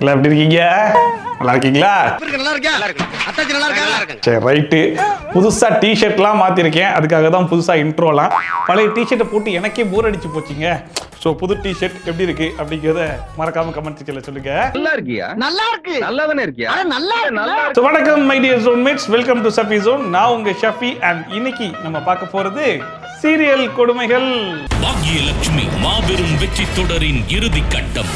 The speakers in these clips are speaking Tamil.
எல்லாம் எப்படி இருக்கீங்க? நல்லா இருக்கீங்களா? சரி, ரைட்டு. புதுசா டிஷர்ட்லாம் மாத்திருக்கேன். அதுக்காக தான் புதுசா இன்ட்ரோலாம். பழைய டிஷர்ட்டை போட்டு எனக்கே போர் அடிச்சு போச்சுங்க. சோ புது டிஷர்ட் எப்படி இருக்கு அப்படிங்கறத மறக்காம கமெண்ட் செக்ஷன்ல சொல்லுங்க. நல்லா இருக்கியா? நல்லா இருக்கு. நல்லா தானே இருக்கியா? நல்லா நல்லா. சோ வணக்கம் my dear zonemates, welcome to Shafi zone. நான் உங்க ஷஃபி அண்ட் இன்னைக்கு நம்ம பார்க்க போறது சீரியல் கொடுமைகள். பாக்யலட்சுமி மாபெரும் வெற்றி தொடரின் இறுதி கட்டம்.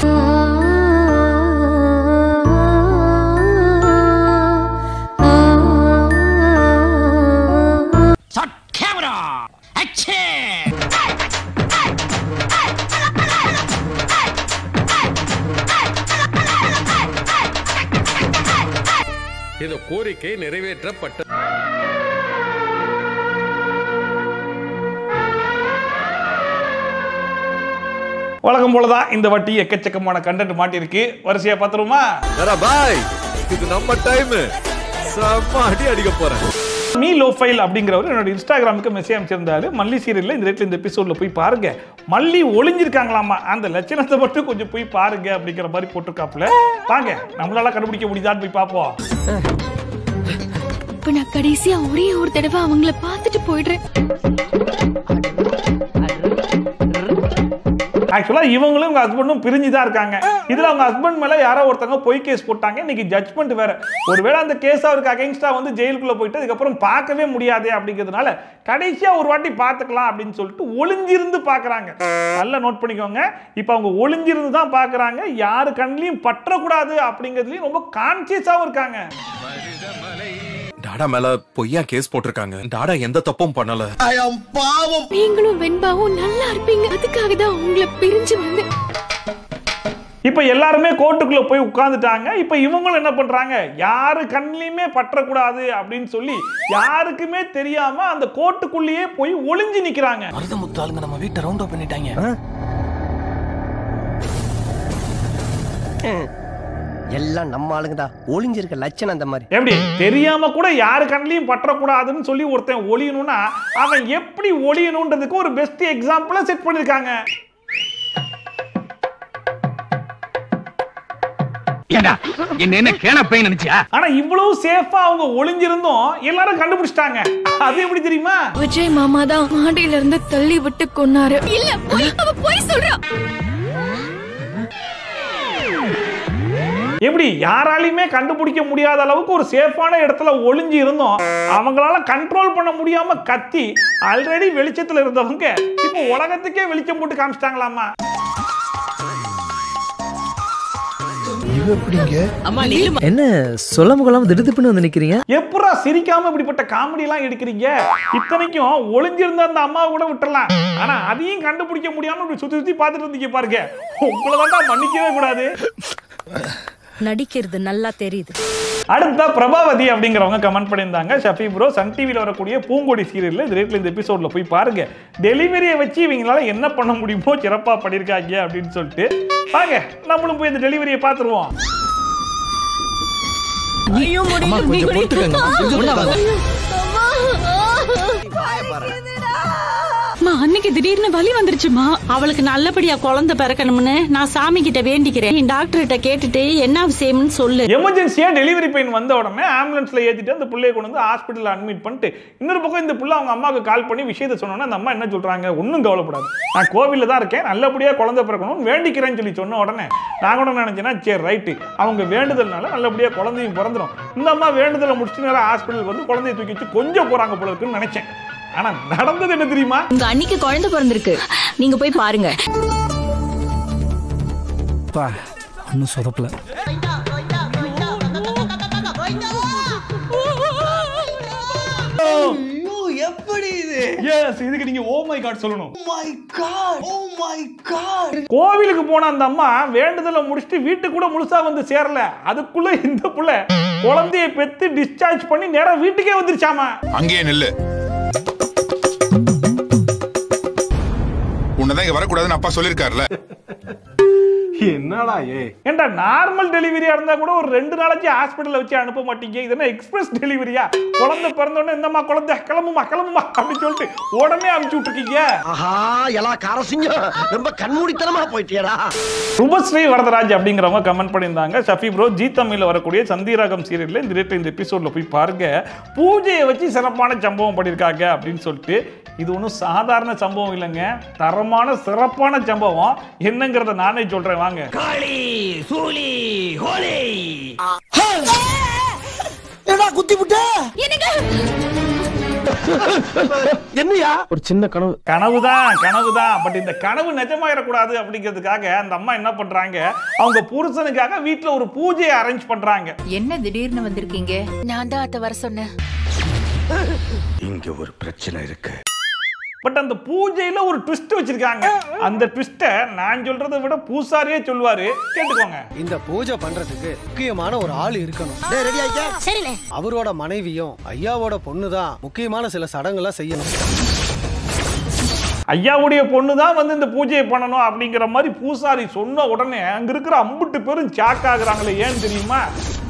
இந்த கோரிக்கை நிறைவேற்றப்பட்ட வழக்கம் போலதான் இந்த வாட்டி எக்கச்சக்கமான கண்டென்ட் மாட்டிருக்கு. வரிசையா பாத்துருமா? பாய், இது நம்ம டைம். செம்ம அடி அடிக்க போறேன். மீ லோ ஃபைல் அப்படிங்கிறவர் என்னோட இன்ஸ்டாகிராமுக்கு மெசேஜ் அனுப்பிச்சிருந்தாரு. மல்லி சீரியல்ல இந்த ரேட்ல இந்த எபிசோட்ல போய் பாருங்க, மல்லி ஒளிஞ்சிருக்காங்களாமா, அந்த லட்சணத்தை மட்டும் கொஞ்சம் போய் பாருங்க அப்படிங்கிற மாதிரி போட்டிருக்காப்புல. வாங்க நம்மளால கண்டுபிடிக்க முடியுதான்னு போய் பார்ப்போம். இப்ப நான் கடைசியா ஒரே ஒரு தடவை அவங்கள பார்த்துட்டு போயிடுறேன். ஆக்சுவலா இவங்களும் உங்க ஹஸ்பண்டும் பிரிஞ்சுதான் இருக்காங்க. இதுல அவங்க ஹஸ்பண்ட் மேல யாரோ ஒருத்தவங்க பொய் கேஸ் போட்டாங்க. இன்னைக்கு ஜட்ஜ்மெண்ட் வேற. ஒருவேளை அந்த கேஸ் அவருக்கு அகைன்ஸ்டா வந்து ஜெயிலுக்குள்ள போயிட்டு அதுக்கப்புறம் பார்க்கவே முடியாது அப்படிங்கிறதுனால கடைசியா ஒரு வாட்டி பார்த்துக்கலாம் அப்படின்னு சொல்லிட்டு ஒளிஞ்சிருந்து பாக்குறாங்க. நல்லா நோட் பண்ணிக்கோங்க. இப்ப அவங்க ஒளிஞ்சிருந்து தான் பாக்குறாங்க. யாரு கண்ணிலையும் பற்றக்கூடாது அப்படிங்கிறதுலயும் ரொம்ப கான்சியஸாவும் இருக்காங்க. டாடா மேல பொய்யா கேஸ் போட்டிருக்காங்க. டாடா எந்த தப்பும் பண்ணல. நீங்களும் வெண்பாவும் நல்லா இருப்பீங்க, அதுக்காக தான் உங்களை பிரிஞ்சு வந்து. இப்ப எல்லாருமே கோர்ட்டுக்குள்ள போய் உட்கார்ந்துட்டாங்க. இப்ப இவங்களும் என்ன பண்றாங்க, யாரு கண்ணிலையுமே பற்றக்கூடாது அப்படின்னு சொல்லி யாருக்குமே தெரியாம அந்த கோர்ட்டுக்குள்ளேயே போய் ஒளிஞ்சு நிக்கிறாங்க. மருதமுத்தாளுங்க நம்ம வீட்டை ரவுண்ட் அப் பண்ணிட்டாங்க. எல்லாம் நம்ம ஆளுங்க தான். ஒளிஞ்சிருக்க லட்சணம் அந்த மாதிரி. எப்படி தெரியாம கூட யாரு கண்ணிலையும் பற்றக்கூடாதுன்னு சொல்லி ஒருத்தன் ஒளியணும்னா அவன் எப்படி ஒளியணும்ன்றதுக்கு ஒரு பெஸ்ட் எக்ஸாம்பிளா செட் பண்ணிருக்காங்க. ஆனா இவ்வளவு சேஃபா அவங்க ஒளிஞ்சிருந்தும் எல்லாரும் கண்டுபிடிச்சிட்டாங்க. அது எப்படி தெரியுமா? விஜய் மாமா தான் மாடியில இருந்து தள்ளி விட்டு கொன்னாரு. இல்ல அவ போய் சொல்றா. எப்படி யாராலையுமே கண்டுபிடிக்க முடியாத அளவுக்கு ஒரு சேஃபான இடத்துல ஒளிஞ்சு இருந்தோம். அவங்களால கண்ட்ரோல் பண்ண முடியாம கத்தி ஆல்ரெடி வெளிச்சத்துல இருந்தவங்க இப்போ உலகத்துக்கே வெளிச்சம் போட்டு காமிச்சிட்டாங்களாமா. என்ன சொல்ல முகலாம திடுதிப்புன்னு வந்து நிக்கிறீங்க? எப்படா சிரிக்காம இப்படிப்பட்ட காமெடி எல்லாம் எடுக்கிறீங்க? இத்தனைக்கும் ஒளிஞ்சிருந்த அந்த அம்மாவை கூட விட்டுறலாம். ஆனா அதையும் கண்டுபிடிக்க முடியாம இப்படி சுத்தி சுத்தி பார்த்துட்டு இருந்தீங்க பாருங்க. உங்களதான் மன்னிக்கவே கூடாது. நடிக்கிறது நல்லா தெரியுது. அடுத்த பிரபாவதி அப்படிங்கிறவங்க கமெண்ட் பண்ணியிருந்தாங்க. ஷஃபி ப்ரோ, சன் டிவியில் வரக்கூடிய பூங்கொடி சீரியல்ல இந்த ரேட்ல இந்த எபிசோட்ல போய் பாருங்க, டெலிவரியை வச்சு இவங்களால என்ன பண்ண முடியுமோ சிறப்பா பண்ணிருக்காங்க அப்படின்னு சொல்லிட்டு வாங்க நம்மளும் போய் இந்த டெலிவரியை பார்த்துருவோம். அன்னைக்கு திடீர்னு வலி வந்துருச்சுமா. அவளுக்கு நல்லபடியா குழந்தை பிறக்கணும்னு நான் சாமி கிட்ட வேண்டிக்கிறேன். டாக்டர் கிட்ட கேட்டுட்டு என்ன விஷயம்னு சொல்லு. எமர்ஜென்சியா டெலிவரி பெயின் வந்த உடனே ஆம்புலன்ஸ்ல ஏத்திட்டு அந்த பிள்ளையை கொண்டு வந்து ஹாஸ்பிட்டல்ல அட்மிட் பண்ணிட்டு இன்னொரு பக்கம் இந்த பிள்ளை அவங்க அம்மாவுக்கு கால் பண்ணி விஷயத்தை சொன்னோன்னா அந்த அம்மா என்ன சொல்றாங்க, ஒன்னும் கவலைப்படாது, நான் கோவில்ல தான் இருக்கேன், நல்லபடியா குழந்தை பிறக்கணும்னு வேண்டிக்கிறேன்னு சொல்லி சொன்ன உடனே நான் கூட நினைச்சேன்னா சரி ரைட்டு, அவங்க வேண்டுதல்னால நல்லபடியா குழந்தையும் பிறந்துடும். இந்த அம்மா வேண்டுதலை முடிச்சுட்டு நேரம் ஹாஸ்பிட்டலுக்கு வந்து குழந்தைய தூக்கி வச்சு கொஞ்சம் போறாங்க போல இருக்குன்னு நினைச்சேன். ஆனா நடந்தது என்ன தெரியுமா? உங்க அன்னைக்கு குழந்தை பிறந்திருக்கு, நீங்க போய் பாருங்க. ஒன்னும் சொதப்பல. எப்படி இது? எஸ், இதுக்கு நீங்க ஓ மை காட் சொல்லணும். Oh my God! Oh my God! கோவிலுக்கு போன அந்த அம்மா வேண்டுதலை முடிச்சுட்டு வீட்டுக்கு கூட முழுசா வந்து சேரல. அதுக்குள்ள இந்த புள்ள குழந்தையை பெத்து டிஸ்சார்ஜ் பண்ணி நேரா வீட்டுக்கே வந்துருச்சாமா. அங்கேயே நில்லு, உன்னதான் இங்க வரக்கூடாதுன்னு அப்பா சொல்லிருக்காருல. என்னடா ஏண்டா நார்மல் டெலிவரியா இருந்தா கூட ஒரு 2 நாளைக்கு ஹாஸ்பிடல்ல வச்சு அனுப்ப மாட்டீங்க. இது என்ன எக்ஸ்பிரஸ் டெலிவரியா? குழந்தை பிறந்த உடனே இந்தம்மா குழந்தை கிளம்புமா அப்படின்னு சொல்லிட்டு உடனே அனுப்பிச்சு விட்டுருக்கீங்க. ஆஹா எல்லா காரசிங்கம் ரொம்ப கண்மூடித்தனமா போயிட்டியடா. ரூபஸ்ரீ வரதராஜ் அப்படிங்கிறவங்க கமெண்ட் பண்ணியிருந்தாங்க, ஷஃபி ப்ரோ ஜி தமிழ்ல வரக்கூடிய சந்திராகம் சீரியல்ல இந்த எபிசோட்ல போய் பாருங்க, பூஜையை வச்சு சிறப்பான சம்பவம் பண்ணியிருக்காங்க அப்படின்னு சொல்லிட்டு. இது ஒன்றும் சாதாரண சம்பவம் இல்லைங்க, தரமான சிறப்பான சம்பவம். என்னங்கிறத நானே சொல்றேன் வாங்க. காளி சூலி ஹோலி ஏடா குத்தி புட்ட என்னையா ஒரு சின்ன கனவுதான். பட் இந்த கனவு நிஜமாயிடக்கூடாது அப்படிங்கிறதுக்காக அந்த அம்மா என்ன பண்றாங்க, அவங்க புருஷனுக்காக வீட்டுல ஒரு பூஜையை அரேஞ்ச் பண்றாங்க. என்ன திடீர்னு வந்திருக்கீங்க? நான் தான் அத வர சொன்னேன். இங்க ஒரு பிரச்சனை இருக்கு. பட் அந்த பூஜையில ஒரு ட்விஸ்ட் வச்சிருக்காங்க. அந்த ட்விஸ்ட நான் சொல்றதை விட பூசாரியே சொல்வாரு, கேட்டுக்கோங்க. இந்த பூஜை பண்றதுக்கு முக்கியமான ஒரு ஆள் இருக்கணும். ரெடி ஆயிட்டா? சரிண்ணே. அவரோட மனைவியும் ஐயாவோட பொண்ணு தான் முக்கியமான சில சடங்குலாம் செய்யணும். ஐயாவுடைய பொண்ணு தான் வந்து இந்த பூஜையை பண்ணணும் அப்படிங்கிற மாதிரி பூசாரி சொன்ன உடனே அங்க இருக்கிற அம்புட்டு பேரும் சாக் ஆகுறாங்களே. ஏன்னு தெரியுமா?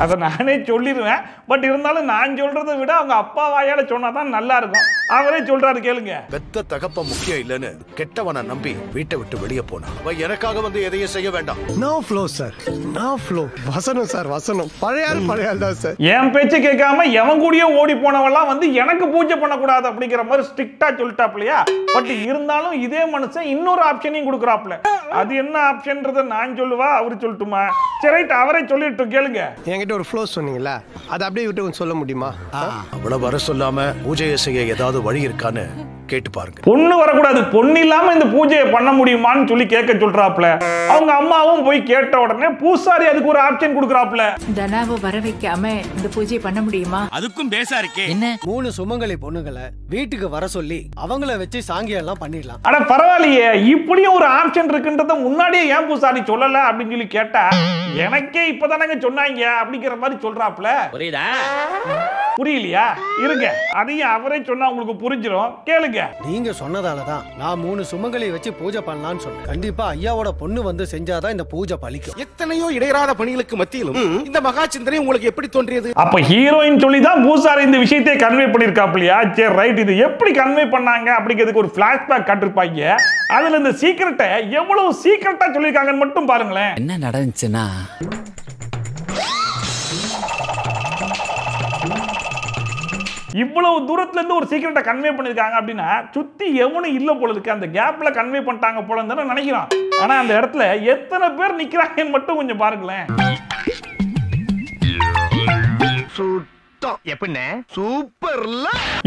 அதை நானே சொல்லிடுவேன். பட் இருந்தாலும் நான் சொல்றதை விட அவங்க அப்பா வாயால சொன்னாதான் நல்லா இருக்கும். அவரே சொல்றாரு, கேளுங்க. பெத்த தகப்ப முக்கியம் இல்லன்னு கெட்டவனை நம்பி வீட்டை விட்டு வெளியே போனா எனக்காக வந்து எதையும் செய்ய வேண்டாம். No flow sir, no flow. வசனம் சார் வசனம். பழைய தான் சார். என் பேச்சு கேட்காம எவன் கூடயே ஓடி போனவெல்லாம் வந்து எனக்கு பூஜை பண்ணக்கூடாது அப்படிங்கிற மாதிரி ஸ்ட்ரிக்டா சொல்லிட்டாப்லையா. பட் இருந்தாலும் இதே மனுஷன் இன்னொரு ஆப்ஷனையும் கொடுக்குறாப்ல. அது என்ன ஆப்ஷன்றத நான் சொல்லுவா, அவரு சொல்லட்டுமா? சரி, அவரே சொல்லிட்டு கேளுங்க. என்கிட்ட ஒரு ஃப்ளோ சொன்னீங்களா, அதை அப்படியே விட்டு கொஞ்சம் சொல்ல முடியுமா? அவ்வளவு வர சொல்லாம பூஜையை செய்ய ஏதாவது வழி இருக்கான்னு கேட்டு பாருங்க. பொண்ணு வரக்கூடாது, பொண்ணு இல்லாம இந்த பூஜையை பண்ண முடியுமான்னு சொல்லி கேட்க சொல்றாப்ல. அவங்க அம்மாவும் போய் கேட்ட உடனே பூசாரி அதுக்கு ஒரு ஆப்ஷன் கொடுக்குறாப்ல. தனாவை வர வைக்காம இந்த பூஜையை பண்ண முடியுமா? அதுக்கும் பேசா இருக்கே. என்ன 3 சுமங்கலி பொண்ணுங்களை வீட்டுக்கு வர சொல்லி அவங்கள வச்சு சாங்கியம் எல்லாம் பண்ணிடலாம். ஆனா பரவாயில்லையே, இப்படியும் ஒரு ஆப்ஷன் இருக்குன்றத முன்னாடியே ஏன் பூசாரி சொல்லல அப்படின்னு சொல்லி கேட்டா, எனக்கே இப்பதானங்க சொன்னாங்க அப்படிங்கிற மாதிரி சொல்றாப்ல. புரியுதா? புரியலையா? இருங்க, அதையும் அவரே சொன்னா உங்களுக்கு புரிஞ்சிடும், கேளுங்க. நீங்க சொன்னதாலதான் நான் 3 சுமங்கலி வச்சு பூஜை பண்ணலாம்னு சொன்னேன். கண்டிப்பா ஐயாவோட பொண்ணு வந்து செஞ்சாதான் இந்த பூஜை பலிக்கும். எத்தனையோ இடையறாத பணிகளுக்கு மத்தியிலும் இந்த மகா சிந்தனை உங்களுக்கு எப்படி தோன்றியது? அப்ப ஹீரோயின் சொல்லி தான் பூசாரி இந்த விஷயத்தை கன்வே பண்ணிருக்காப்லையா? சரி ரைட், இது எப்படி கன்வே பண்ணாங்க அப்படிங்கிறதுக்கு ஒரு பிளாஷ்பேக் காட்டிருப்பாங்க. அதுல இந்த சீக்கிரட்டை எவ்வளவு சீக்கிரட்டா சொல்லிருக்காங்கன்னு மட்டும் பாருங்களேன். என்ன நடந்துச்சுன்னா, இவ்வளவு தூரத்துல இருந்து ஒரு சீக்கிரட்டை கன்வே பண்ணிருக்காங்க அப்படின்னா சுத்தி எவனும் இல்ல போல இருக்கு, அந்த கேப்ல கன்வே பண்ணிட்டாங்க போல இருந்தா நினைக்கிறான். ஆனா அந்த இடத்துல எத்தனை பேர் நிக்கிறாங்கன்னு மட்டும் கொஞ்சம் பாருங்களேன்.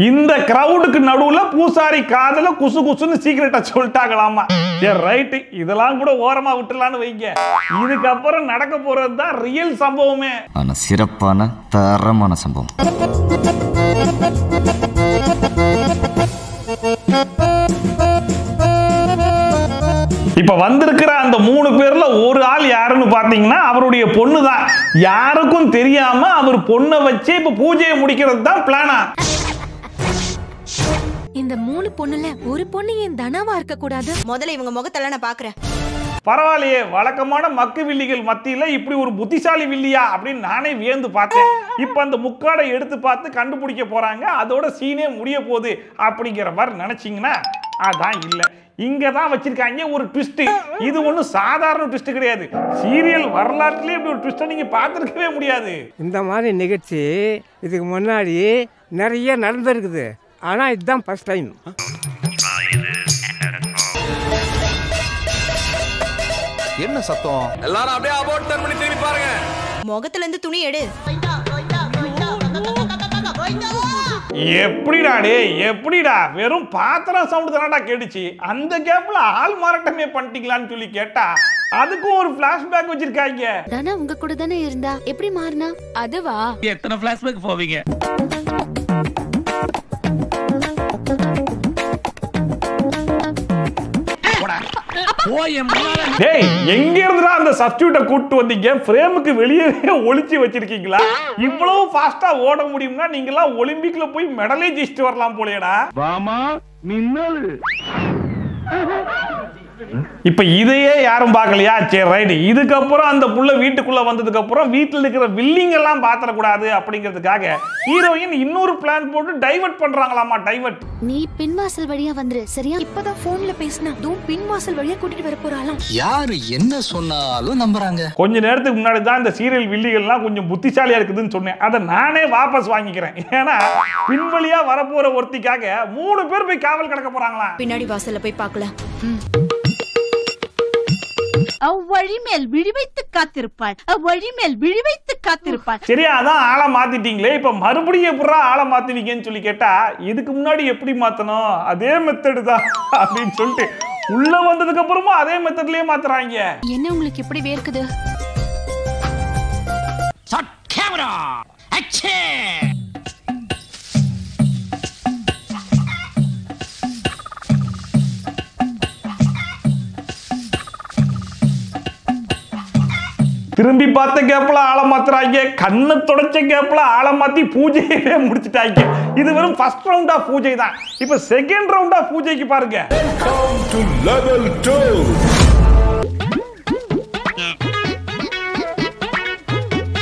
இந்த கிரவுடுக்கு நடுவுல பூசாரி காதல குசு குசுன்னு சீக்கிரட்டா சொல்லிட்டாங்களாமா. சரி ரைட், இதெல்லாம் கூட ஓரமா விட்டுலான்னு வைங்க. இதுக்கப்புறம் நடக்க போறது தான் ரியல் சம்பவமே. ஆனா சிறப்பான தரமான சம்பவம். இப்ப வந்திருக்கிற அந்த 3 பேர்ல ஒரு ஆள் யாருன்னு பாத்தீங்கன்னா அவருடைய பொண்ணு தான். யாருக்கும் தெரியாம அவர் பொண்ணை வச்சு இப்ப பூஜையை முடிக்கிறது தான் பிளானா. இந்த 3 பொண்ணுல ஒரு பொண்ணு ஏன் தனாவா இருக்க கூடாது? முதல்ல இவங்க முகத்தெல்லாம் நான் பாக்குறேன். பரவாயில்லையே, வழக்கமான மக்கு வில்லிகள் மத்தியில இப்படி ஒரு புத்திசாலி வில்லியா அப்படின்னு நானே வியந்து பார்த்தேன். இப்ப அந்த முக்காடை எடுத்து பார்த்து கண்டுபிடிக்க போறாங்க, அதோட சீனே முடிய போகுது அப்படிங்கிற மாதிரி நினைச்சீங்கன்னா அதான் இல்ல. இங்க தான் வச்சிருக்காங்க ஒரு ட்விஸ்ட். இது ஒன்றும் சாதாரண ட்விஸ்ட் கிடையாது. சீரியல் வரலாற்றிலே இப்படி ஒரு ட்விஸ்ட்டை நீங்க பார்த்துருக்கவே முடியாது. இந்த மாதிரி நிகழ்ச்சி இதுக்கு முன்னாடி நிறைய நடந்திருக்குது, ஆனா இதுதான் ஃபர்ஸ்ட் டைம். என்ன சத்தம்? எல்லாரும் அப்படியே அபோட் டர்ன் பண்ணி திரும்பி பாருங்க. முகத்துல இருந்து துணி எடு. எப்படிடா வெறும் பாத்திரம் சவுண்ட் தானடா கேட்டுச்சு, அந்த கேப்ல ஆள் மாறாட்டமே பண்ணிட்டீங்களான்னு சொல்லி கேட்டா அதுக்கும் ஒரு பிளாஷ்பேக் வச்சிருக்காங்க. தனா உங்க கூட தானே இருந்தா, எப்படி மாறினா? அதுவா? எத்தனை பிளாஷ்பேக் போவீங்க? டேய், எங்க இருந்துடா அந்த சப்ஸ்டியூட்டை கூட்டு வந்தீங்க? ஃப்ரேமுக்கு வெளியே ஒளிச்சு வச்சிருக்கீங்களா? இவ்வளவு ஃபாஸ்டா ஓட முடியும்னா நீங்களா ஒலிம்பிக்ல போய் மெடலே ஜெயிச்சிட்டு வரலாம் போலயடா. வாமா மின்னல். இப்ப இதையே யாரும் பார்க்கலையா? சரி ரைட். இதுக்கப்புறம் அந்த புள்ள வீட்டுக்குள்ள வந்ததுக்கு அப்புறம் வீட்டில் இருக்கிற வில்லிங் எல்லாம் பாத்திரக்கூடாது அப்படிங்கிறதுக்காக ஹீரோயின் இன்னொரு பிளான் போட்டு டைவர்ட் பண்றாங்களாமா. டைவர்ட். நீ பின்வாசல் வழியா வந்துரு சரியா? இப்பதான் போன்ல பேசினா பின்வாசல் வழியா கூட்டிட்டு வர போறாளாம். யாரு என்ன சொன்னாலும் நம்புறாங்க. கொஞ்ச நேரத்துக்கு முன்னாடி தான் இந்த சீரியல் வில்லிகள்லாம் கொஞ்சம் புத்திசாலியா இருக்குதுன்னு சொன்னேன். அதை நானே வாபஸ் வாங்கிக்கிறேன். ஏன்னா பின்வழியா வரப்போற ஒருத்திக்காக 3 பேர் போய் காவல் கிடக்க போறாங்களா? பின்னாடி வாசல்ல போய் பார்க்கலாம். அவ்வழி மேல் விழிவைத்து காத்திருப்பாள். அவ்வழி மேல் விழிவைத்து காத்திருப்பாள். சரியா? அதான் ஆளை மாத்திட்டீங்களே, இப்ப மறுபடியும் எப்படா ஆளை மாத்துவீங்கன்னு சொல்லி கேட்டா, இதுக்கு முன்னாடி எப்படி மாத்தணும் அதே மெத்தடு தான் அப்படின்னு சொல்லிட்டு உள்ள வந்ததுக்கு அப்புறமா அதே மெத்தட்லயே மாத்துறாங்க. என்ன உங்களுக்கு எப்படி வேர்க்குது? திரும்பி பார்த்த கேப்ல ஆளை மாத்துறாங்க. கண்ணை தொடச்ச கேப்ல ஆளை மாத்தி பூஜையவே முடிச்சுட்டாங்க. இது வெறும் ஃபர்ஸ்ட் ரவுண்ட் ஆஃப் பூஜை தான். இப்ப செகண்ட் ரவுண்ட் ஆஃப் பூஜைக்கு பாருங்க.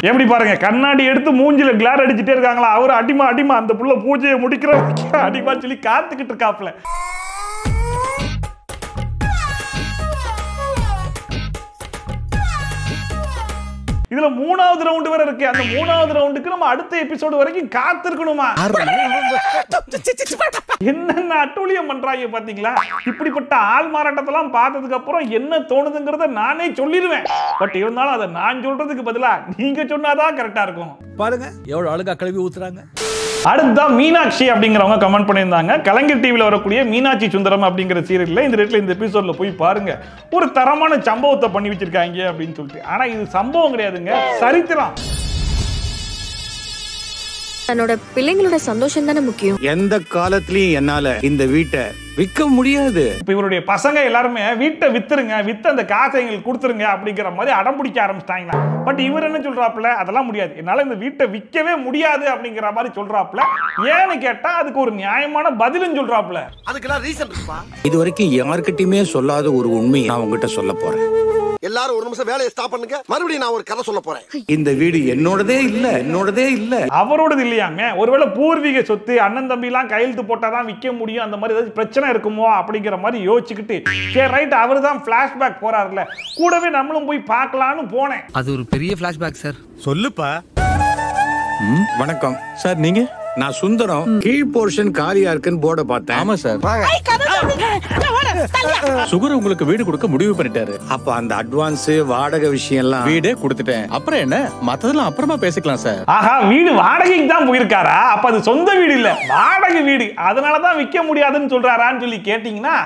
எப்படி பாருங்க, கண்ணாடி எடுத்து மூஞ்சில கிளார் அடிச்சுட்டே இருக்காங்களா. அவரு அடிமா அடிமா அந்த புள்ள பூஜையை முடிக்கிற அடிமா சொல்லி காத்துக்கிட்டு இருக்காப்ல. இதுல 3வது ரவுண்ட் வேற இருக்கு. அந்த 3வது ரவுண்டுக்கு நம்ம அடுத்த எபிசோடு வரைக்கும் காத்திருக்கணுமா? என்னென்ன அட்டூழியம் பண்றாங்க பாத்தீங்களா? இப்படிப்பட்ட ஆள் மாறாட்டத்தெல்லாம் பார்த்ததுக்கு அப்புறம் என்ன தோணுதுங்கிறத நானே சொல்லிடுவேன். பட் இருந்தாலும் அதை நான் சொல்றதுக்கு பதிலா நீங்க சொன்னாதான் கரெக்டா இருக்கும். பாருங்க எவ்வளவு அழுகா கழுவி ஊத்துறாங்க. அடுத்ததான் மீனாட்சி அப்படிங்கிறவங்க கமெண்ட் பண்ணியிருந்தாங்க. கலைஞர் டிவியில் வரக்கூடிய மீனாட்சி சுந்தரம் அப்படிங்கிற சீரியல்ல இந்த ரேட்ல இந்த எபிசோட்ல போய் பாருங்க. ஒரு தரமான சம்பவத்தை பண்ணி வச்சிருக்காங்க அப்படின்னு சொல்லிட்டு. ஆனா இது சம்பவம் கிடையாதுங்க, சரித்திரம். தன்னோட பிள்ளைங்களோட சந்தோஷம் தானே முக்கியம். எந்த காலத்திலயும் என்னால இந்த வீட்டை விற்க முடியாது. இப்ப இவருடைய பசங்க எல்லாருமே வீட்டை வித்துருங்க, வித்து அந்த காசை எங்களுக்கு கொடுத்துருங்க அப்படிங்கிற மாதிரி அடம் பிடிக்க ஆரம்பிச்சிட்டாங்களா. பட் இவர் என்ன சொல்றாப்புல, அதெல்லாம் முடியாது, என்னால இந்த வீட்டை விற்கவே முடியாது அப்படிங்கிற மாதிரி சொல்றாப்புல. ஏன்னு கேட்டா அதுக்கு ஒரு நியாயமான பதிலும் சொல்றாப்புல. அதுக்கெல்லாம் ரீசன் இருக்குப்பா. இது வரைக்கும் யார்கிட்டயுமே சொல்லாத ஒரு உண்மையை நான் உங்ககிட்ட சொல்ல போறேன். எல்லாரும் ஒரு நிமிஷம் வேலையை ஸ்டாப் பண்ணுங்க. மறுபடியும் நான் ஒரு கதை சொல்ல போறேன். இந்த வீடு என்னோடதே இல்ல, அவரோடது இல்லையாமே. ஒருவேளை பூர்வீக சொத்து, அண்ணன் தம்பி எல்லாம் கையெழுத்து போட்டாதான் விற்க முடியும், அந்த மாதிரி ஏதாச்சும் பிரச்சனை இருக்குமோ அப்படிங்கிற மாதிரி யோசிச்சுக்கிட்டு சரி ரைட் அவர் தான் பிளாஷ்பேக் போறாருல, கூடவே நம்மளும் போய் பார்க்கலான்னு போனேன். அது ஒரு பெரிய பிளாஷ்பேக் சார். சொல்லுப்பா. வணக்கம் சார். நீங்க? நான் சுந்தரம். கீழ் போர்ஷன் காலியா இருக்குன்னு போர்ட பார்த்தேன். ஆமா சார். சுகர் உங்களுக்கு வீடு கொடுக்க முடிவு பண்ணிட்டாரு. அப்ப அந்த அட்வான்ஸ் வாடகை விஷயம் எல்லாம் வீடே கொடுத்துட்டேன். அப்புறம் என்ன, மத்ததெல்லாம் அப்புறமா பேசிக்கலாம் சார். ஆஹா, வீடு வாடகைக்கு தான் போயிருக்காரா? அப்ப அது சொந்த வீடு இல்ல, வாடகை வீடு. அதனாலதான் விற்க முடியாதுன்னு சொல்றாரான்னு சொல்லி கேட்டீங்கன்னா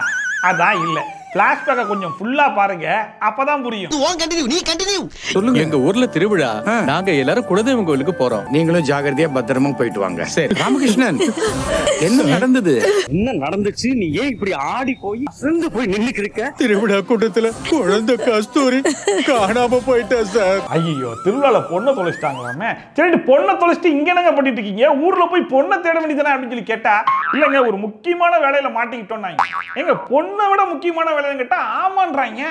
அதான் இல்ல. பிளாஷ்பேக்க கொஞ்சம் ஃபுல்லா பாருங்க, அப்பதான் புரியும். சொல்லுங்க. எங்க ஊர்ல திருவிழா, நாங்க எல்லாரும் குலதெய்வம் கோயிலுக்கு போறோம். நீங்களும் ஜாகிரதையா பத்திரமா போயிட்டு வாங்க. சரி ராமகிருஷ்ணன், என்ன நடந்தது? என்ன நடந்துச்சு? நீ ஏன் இப்படி ஆடி போய் அசந்து போய் நின்னுக்கு இருக்க? திருவிழா கூட்டத்துல குழந்தை கஸ்தூரி காணாம போயிட்டா சார். ஐயோ, திருவிழால பொண்ணை தொலைச்சிட்டாங்களாமே. சரி, பொண்ணை தொலைச்சிட்டு இங்க என்னங்க பண்ணிட்டு இருக்கீங்க? ஊர்ல போய் பொண்ணை தேட வேண்டியதானே அப்படின்னு சொல்லி கேட்டா, இல்லங்க ஒரு முக்கியமான வேலையில மாட்டிக்கிட்டோம். எங்க பொண்ணை விட முக்கியமான வேலை கேட்டா ஆமான்றாங்க.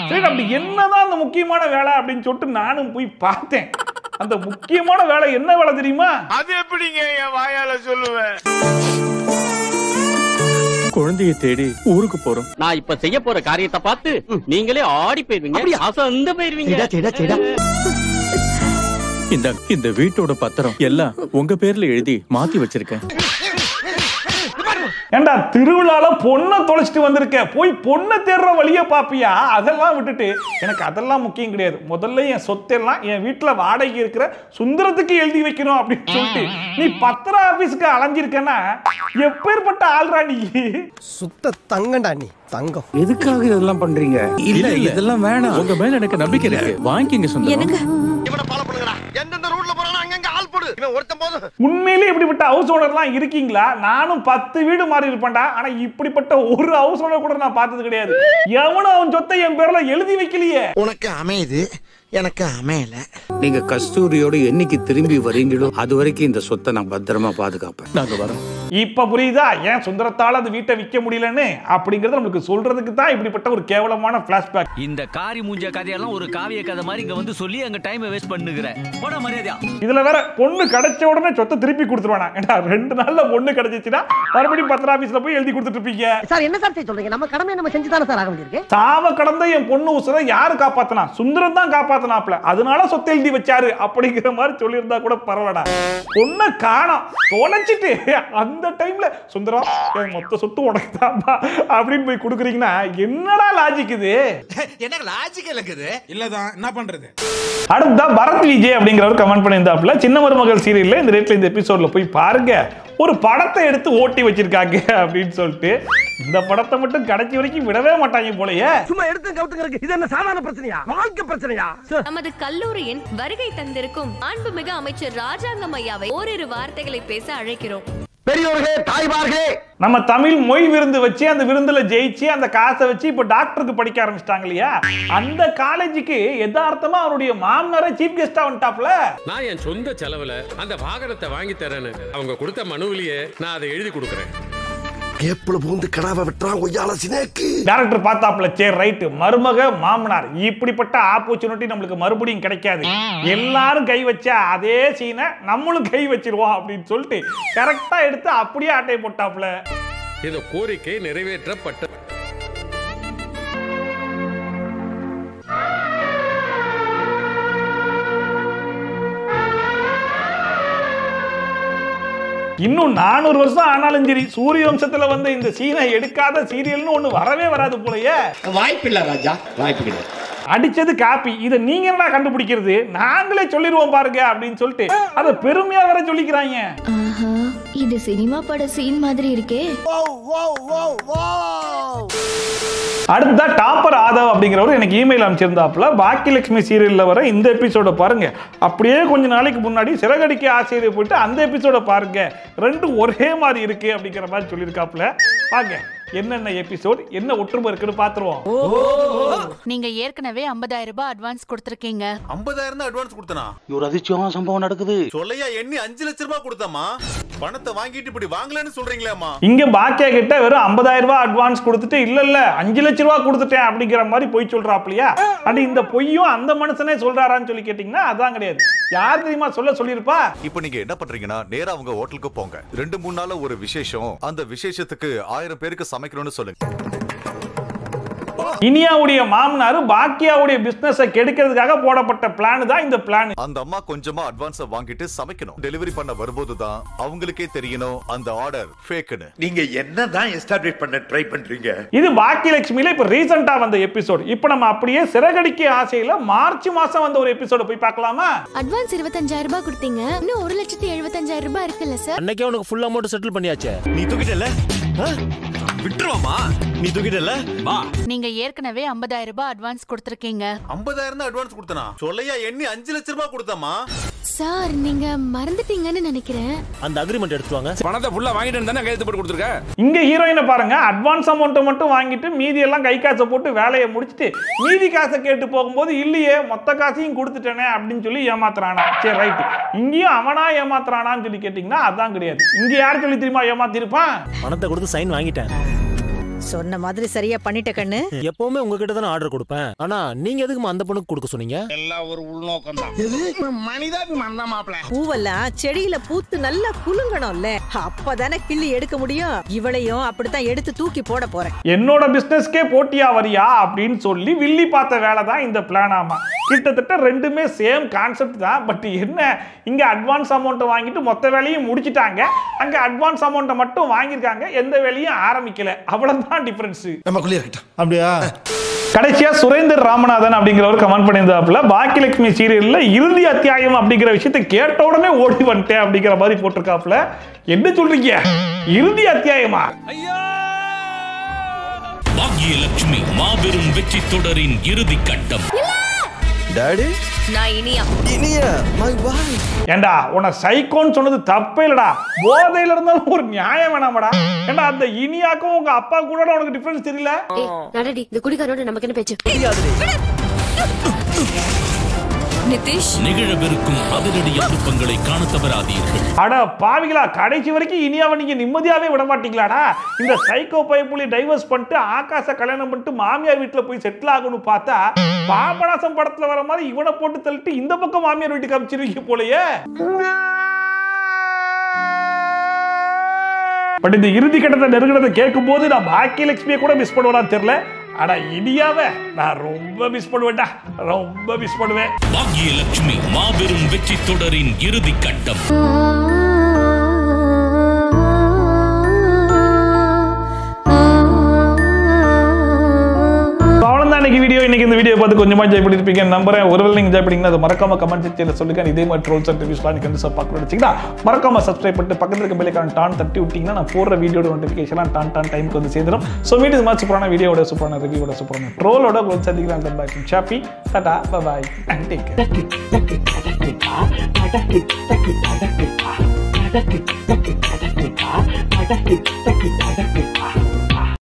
சரி, அப்படி என்னதான் அந்த முக்கியமான வேலை அப்படின்னு சொல்லிட்டு நானும் போய் பார்த்தேன். அந்த முக்கியமான வேலை என்ன வேலை தெரியுமா? அது எப்படிங்க என் வாயால சொல்லுவேன்? குழந்தையை தேடி ஊருக்கு போறோம். நான் இப்ப செய்ய போற காரியத்தை பார்த்து நீங்களே ஆடி போயிருவீங்க, அசந்து போயிருவீங்க. இந்த வீட்டோட பத்திரம் எல்லாம் உங்க பேர்ல எழுதி மாத்தி வச்சிருக்கேன். ஏண்டா, திருவிழால பொண்ணை தொலைச்சிட்டு வந்திருக்க, போய் பொண்ணை தேடுற வழிய பாப்பியா? அதெல்லாம் விட்டுட்டு எனக்கு அதெல்லாம் முக்கியம் கிடையாது, முதல்ல என் சொத்தெல்லாம் என் வீட்டுல வாடகை இருக்கிற சுந்தரத்துக்கு எழுதி வைக்கணும் அப்படின்னு சொல்லிட்டு நீ பத்திர ஆபீஸ்க்கு அலைஞ்சிருக்கனா எப்பேற்பட்ட ஆள்ரா நீ? சுத்த தங்கண்டா நீ, தங்கம். எதுக்காக இதெல்லாம் பண்றீங்க? இல்ல இதெல்லாம் வேணாம். உங்க மேல எனக்கு நம்பிக்கை இருக்கு, வாங்கிங்க சுந்தரம். உண்மையிலே இப்படிப்பட்ட ஹவுஸ் ஓனர்லாம் இருக்கீங்களா? நானும் 10 வீடு மாறி இருப்பேன்டா, ஆனா இப்படிப்பட்ட ஒரு ஹவுஸ் ஓனர் கூட நான் பார்த்தது கிடையாது. எவனும் அவன் சொத்தை என் பேர்ல எழுதி வைக்கலையே. உனக்கு அமையுது, எனக்கு அமையல. நீங்க கஸ்தூரியோட என்னைக்கு திரும்பி வரீங்களோ அது வரைக்கும் இந்த சொத்தை நான் பத்திரமா பாதுகாப்பேன். நாங்க வரோம். இப்ப புரியுதா ஏன் சுந்தரத்தால அந்த வீட்டை விற்க முடியலன்னு? அப்படிங்கறது நமக்கு சொல்றதுக்கு தான் இப்படிப்பட்ட ஒரு கேவலமான பிளாஷ்பேக். இந்த காரி மூஞ்ச கதையெல்லாம் ஒரு காவிய கதை மாதிரி இங்க வந்து சொல்லி அங்க டைம் வேஸ்ட் பண்ணுகிற போட மரியாதையா. இதுல வேற பொண்ணு கிடைச்ச உடனே சொத்தை திருப்பி கொடுத்துருவானா? ஏண்டா 2 நாள்ல பொண்ணு கிடைச்சிச்சுன்னா மறுபடியும் பத்திர ஆபீஸ்ல போய் எழுதி கொடுத்துட்டு இருப்பீங்க. சார் என்ன சார் சொல்றீங்க? நம்ம கடமை நம்ம செஞ்சு தானே சார் ஆக வேண்டியிருக்கு. சாவ கடந்த என் பொண்ணு உசுரை யாரு காப்பாத்தினா? சுந்தரம் தான் காப்பாத்தினாப்ல. அதனால சொத்தை எழுதி வச்சாரு அப்படிங்கிற மாதிரி சொல்லியிருந்தா கூட பரவாடா. பொண்ணை காணோம் தொலைச்சிட்டு அந்த டைம்ல சுந்தரம் மொத்த சொத்து உனக்கு தான்ப்பா அப்படின்னு போய் கொடுக்குறீங்கன்னா என்னடா லாஜிக் இது? எனக்கு லாஜிக் இருக்குது. இல்லதான் என்ன பண்றது? அடுத்தா பரத் விஜய் அப்படிங்கிறவர் கமெண்ட் பண்ணியிருந்தாப்புல, சின்ன மருமகள் சீரியல்ல இந்த ரேட்ல இந்த எபிசோட்ல போய் பாருங்க, ஒரு படத்தை எடுத்து ஓட்டி வச்சிருக்காங்க அப்படின்னு சொல்லிட்டு. இந்த படத்தை மட்டும் கடைசி வரைக்கும் விடவே மாட்டாங்க போலயே. சும்மா எடுத்து கவுத்துங்க. இது என்ன சாதாரண பிரச்சனையா? வாழ்க்கை பிரச்சனையா? நமது கல்லூரியின் வருகை தந்திருக்கும் மாண்புமிகு அமைச்சர் ராஜாங்கம் ஐயாவை ஓரிரு வார்த்தைகளை பேச அழைக்கிறோம். பெரியோர்களே, தாய்மார்களே, நம்ம தமிழ் மொய் விருந்து வச்சு அந்த விருந்துல ஜெயிச்சு அந்த காசை வச்சு இப்ப டாக்டருக்கு படிக்க ஆரம்பிச்சிட்டாங்க இல்லையா? அந்த காலேஜுக்கு யதார்த்தமா அவருடைய மாமனாரே சீஃப் கெஸ்டா வந்துட்டாப்ல. நான் என் சொந்த செலவுல அந்த வாகனத்தை வாங்கி தரேன்னு அவங்க கொடுத்த மனுவிலேயே நான் அதை எழுதி கொடுக்குறேன். கேப்ல பூந்து கடாவை வெட்டுறான் ஒய்யால சினேக்கு. டைரக்டர் பார்த்தாப்ல, சரி ரைட், மருமக மாமனார் இப்படிப்பட்ட ஆப்பர்ச்சுனிட்டி நம்மளுக்கு மறுபடியும் கிடைக்காது, எல்லாரும் கை வச்சா அதே சீனை நம்மளும் கை வச்சிருவோம் அப்படின்னு சொல்லிட்டு கரெக்டா எடுத்து அப்படியே ஆட்டை போட்டாப்ல. இந்த கோரிக்கை நிறைவேற்றப்பட்டது. இன்னும் 400 வருஷம் ஆனாலும் சரி சூரிய வம்சத்துல வந்து இந்த சீனை எடுக்காத சீரியல்னு ஒண்ணு வரவே வராது போலயே. வாய்ப்பில்லை ராஜா, வாய்ப்பில்லை. அடிச்சது காப்பி, இதை நீங்க என்ன கண்டுபிடிக்கிறது? நாங்களே சொல்லிடுவோம் பாருங்க அப்படின்னு சொல்லிட்டு அதை பெருமையா வேற சொல்லிக்கிறாங்க. இது சினிமா பட சீன் மாதிரி இருக்கே. அடுத்ததா டாப்பர் ஆதவ் அப்படிங்கிறவர் எனக்கு இமெயில் அனுப்பிச்சிருந்தாப்புல, பாக்கியலட்சுமி சீரியல்ல வர இந்த எபிசோட பாருங்க, அப்படியே கொஞ்ச நாளைக்கு முன்னாடி சிறகடிக்க ஆசையை போயிட்டு அந்த எபிசோட பாருங்க, ரெண்டும் ஒரே மாதிரி இருக்கு அப்படிங்கிற மாதிரி சொல்லியிருக்காப்புல. பாருங்க என்னென்ன எபிசோட் என்ன ஒற்றுமை இருக்குன்னு பாத்துருவோம். நீங்க ஏற்கனவே 50,000 ரூபாய் அட்வான்ஸ் கொடுத்திருக்கீங்க. 50,000 அட்வான்ஸ் கொடுத்தனா? ஒரு அதிர்ச்சியான சம்பவம் நடக்குது. சொல்லையா எண்ணி 5 லட்சம் ரூபாய் கொடுத்தமா? பணத்தை வாங்கிட்டு இப்படி வாங்கலன்னு சொல்றீங்களேம்மா? இங்க பாக்கியா கிட்ட வெறும் 50,000 ரூபாய் அட்வான்ஸ் கொடுத்துட்டு இல்ல 5 லட்சம் ரூபாய் கொடுத்துட்டேன் அப்படிங்கிற மாதிரி பொய் சொல்றாப்லையா? அண்ட் இந்த பொய்யும் அந்த மனுஷனே சொல்றாரான்னு சொல்லி கேட்டீங்கன்னா அதான் கிடையாது. யார் தெரியுமா சொல்லிருப்பா? இப்போ நீங்க என்ன பண்றீங்கன்னா நேரா அவங்க ஹோட்டலுக்கு போங்க. 2-3 நாளா ஒரு விசேஷம், அந்த விசேஷத்துக்கு 1000 பேருக்கு சமைக்கணும்னு சொல்லுங்க. இனியாவுடைய மாமனாரு பாக்கியாவுடைய பிசினஸை கெடுக்கிறதுக்காக போடப்பட்ட பிளான் தான் இந்த பிளான். அந்த அம்மா கொஞ்சமா அட்வான்ஸ வாங்கிட்டு சமைக்கணும். டெலிவரி பண்ண வரும்போது தான் அவங்களுக்கே தெரியணும் அந்த ஆர்டர் ஃபேக்னு. நீங்க என்னதான் எஸ்டாப்லிஷ் பண்ண ட்ரை பண்றீங்க? இது பாக்கியலட்சுமியில இப்ப ரீசன்ட்டா வந்த எபிசோட். இப்போ நம்ம அப்படியே சிறகடிக்க ஆசையில மார்ச் மாசம் வந்த ஒரு எபிசோட போய் பார்க்கலாமா? அட்வான்ஸ் 25,000 ரூபாய் கொடுத்தீங்க, இன்னும் 1,75,000 ரூபாய் இருக்குல்ல சார்? அன்னைக்கே உனக்கு ஃபுல் அமௌண்ட் செட்டில் பண்ணியாச்சு. நீ தூக்கிட்டல? விட்டுருவாமா? நீ தூக்கிட்டல? வா. நீங்க ஏற்கனவே 50,000 ரூபாய் அட்வான்ஸ் கொடுத்திருக்கீங்க. 50,000 அட்வான்ஸ் கொடுத்தனா? சொல்லையா எண்ணி 5 லட்சம் ரூபாய் கொடுத்தமா? சார் நீங்க மறந்துட்டீங்கன்னு நினைக்கிறேன். அந்த அக்ரிமெண்ட் எடுத்து வாங்க. பணத்தை ஃபுல்லா வாங்கிட்டு தானே கையெழுத்து போட்டு கொடுத்துருக்க. இங்க ஹீரோயினை பாருங்க, அட்வான்ஸ் அமௌண்ட் மட்டும் வாங்கிட்டு மீதி எல்லாம் கை காசை போட்டு வேலையை முடிச்சிட்டு மீதி காசை கேட்டு போகும்போது இல்லையே மொத்த காசையும் கொடுத்துட்டேனே அப்படின்னு சொல்லி ஏமாத்துறானா? சரி ரைட், இங்கேயும் அவனா ஏமாத்துறானான்னு சொல்லி கேட்டீங்கன்னா அதான் கிடையாது. இங்க யார் சொல்லி தெரியுமா ஏமாத்திருப்பான்? பணத்தை கொடுத்து சைன் வாங்கிட்டேன். சொன்ன மாதிரி சரியா பண்ணிட்ட கண்ணு. எப்பவுமே உங்ககிட்ட தானே ஆர்டர் கொடுப்பேன். ஆனா நீங்க எதுக்கு அந்த பொண்ணுக்கு கொடுக்க சொன்னீங்க? எல்லாம் ஒரு உள்நோக்கம் தான். மனிதாபிமானம் தான் மாப்ள. பூவெல்லாம் செடியில பூத்து நல்லா குலுங்கணும்ல, அப்பதானே கிள்ளி எடுக்க முடியும். இவளையும் அப்படித்தான் எடுத்து தூக்கி போட போறேன். என்னோட பிசினஸ்க்கே போட்டியா வரியா அப்படின்னு சொல்லி வில்லி பார்த்த வேலை தான் இந்த பிளான். ஆமா, கிட்டத்தட்ட ரெண்டுமே சேம் கான்செப்ட் தான். பட் என்ன, இங்க அட்வான்ஸ் அமௌண்ட் வாங்கிட்டு மொத்த வேலையும் முடிச்சிட்டாங்க, அங்க அட்வான்ஸ் அமௌண்ட் மட்டும் வாங்கியிருக்காங்க, எந்த வேலையும் ஆரம்பிக்கல. அவ்வளவுதான் டிஃபரன்ஸ். நமக்குள்ளே இருக்கட்டும். அப்படியா? கடைசியா சுரேந்தர் ராமநாதன் அப்படிங்கிறவர் கமெண்ட் பண்ணியிருந்தாப்புல, பாக்கியலட்சுமி சீரியல்ல இறுதி அத்தியாயம் அப்படிங்கிற விஷயத்தை கேட்ட உடனே ஓடி வந்துட்டேன் அப்படிங்கிற மாதிரி போட்டிருக்காப்புல. என்ன சொல்றீங்க, இறுதி அத்தியாயமா? பாக்கியலட்சுமி மாபெரும் வெற்றி தொடரின் இறுதி கட்டம். டாடி, நான் இனியா. Iniya my wife. ஏண்டா உன்னை சைக்கோன்னு சொன்னது தப்பே இல்லடா, போதையில இருந்தாலும் ஒரு நியாயம் வேணாமடா. ஏண்டா அந்த இனியாக்கும் உங்க அப்பா கூட உனக்கு டிஃபரன்ஸ் தெரியல? நடடி, இந்த குடிகாரோட நமக்கு என்ன பேச்சு? நிதிஷ் நிகழவிருக்கும் அதிரடி அனுப்பங்களை காண தவறாதீர்கள். அட பாவிகளா, கடைசி வரைக்கும் இனியாவை நீங்க நிம்மதியாவே விட மாட்டீங்களாடா? இந்த சைக்கோ பைப்புலி டைவர்ஸ் பண்ணிட்டு ஆகாச கல்யாணம் பண்ணிட்டு மாமியார் வீட்டுல போய் செட்டில் ஆகணும்னு பார்த்தா பாபநாசம் படத்துல வர மாதிரி இவனை போட்டு தள்ளிட்டு இந்த பக்கம் மாமியார் வீட்டுக்கு அமைச்சிருவீங்க போலயே. பட் இந்த இறுதி கட்டத்தை நெருங்கினதை கேட்கும் போது நான் பாக்கியலட்சுமியை கூட மிஸ் பண்ணுவேன்னு தெரியல. ஆனா இனியாவை நான் ரொம்ப மிஸ் பண்ணுவேன்டா, ரொம்ப மிஸ் பண்ணுவேன். பாக்கியலட்சுமி மாபெரும் வெற்றி தொடரின் இறுதி கட்டம். இன்னைக்கு இந்த வீடியோ பார்த்து கொஞ்சமா என்ஜாய் பண்ணிருப்பீங்க நம்புறேன். ஒருவேளை நீங்க என்ஜாய் பண்ணீங்கன்னா அது மறக்காம கமெண்ட் செக்ஷன்ல சொல்லுங்க. இதே மாதிரி ட்ரோல்ஸ் அண்ட் ரிவ்யூஸ்லாம் நீங்க கண்டிப்பா பார்க்கணும்னு நினைச்சீங்கன்னா மறக்காம சப்ஸ்கிரைப் பண்ணிட்டு பக்கத்துல இருக்க பெல் ஐகான் டான் தட்டி விட்டீங்கன்னா நான் போடுற வீடியோட நோட்டிஃபிகேஷன்லாம் டான் டைம்க்கு வந்து சேர்ந்துடும். ஸோ வீடியோ மாதிரி சூப்பரான வீடியோட சூப்பரான ரிவ்யூவோட சூப்பரான ட்ரோலோட உங்களுக்கு சந்திக்கலாம். பை ஷாப்பி டாடா பை அண்ட் டேக் கேர்.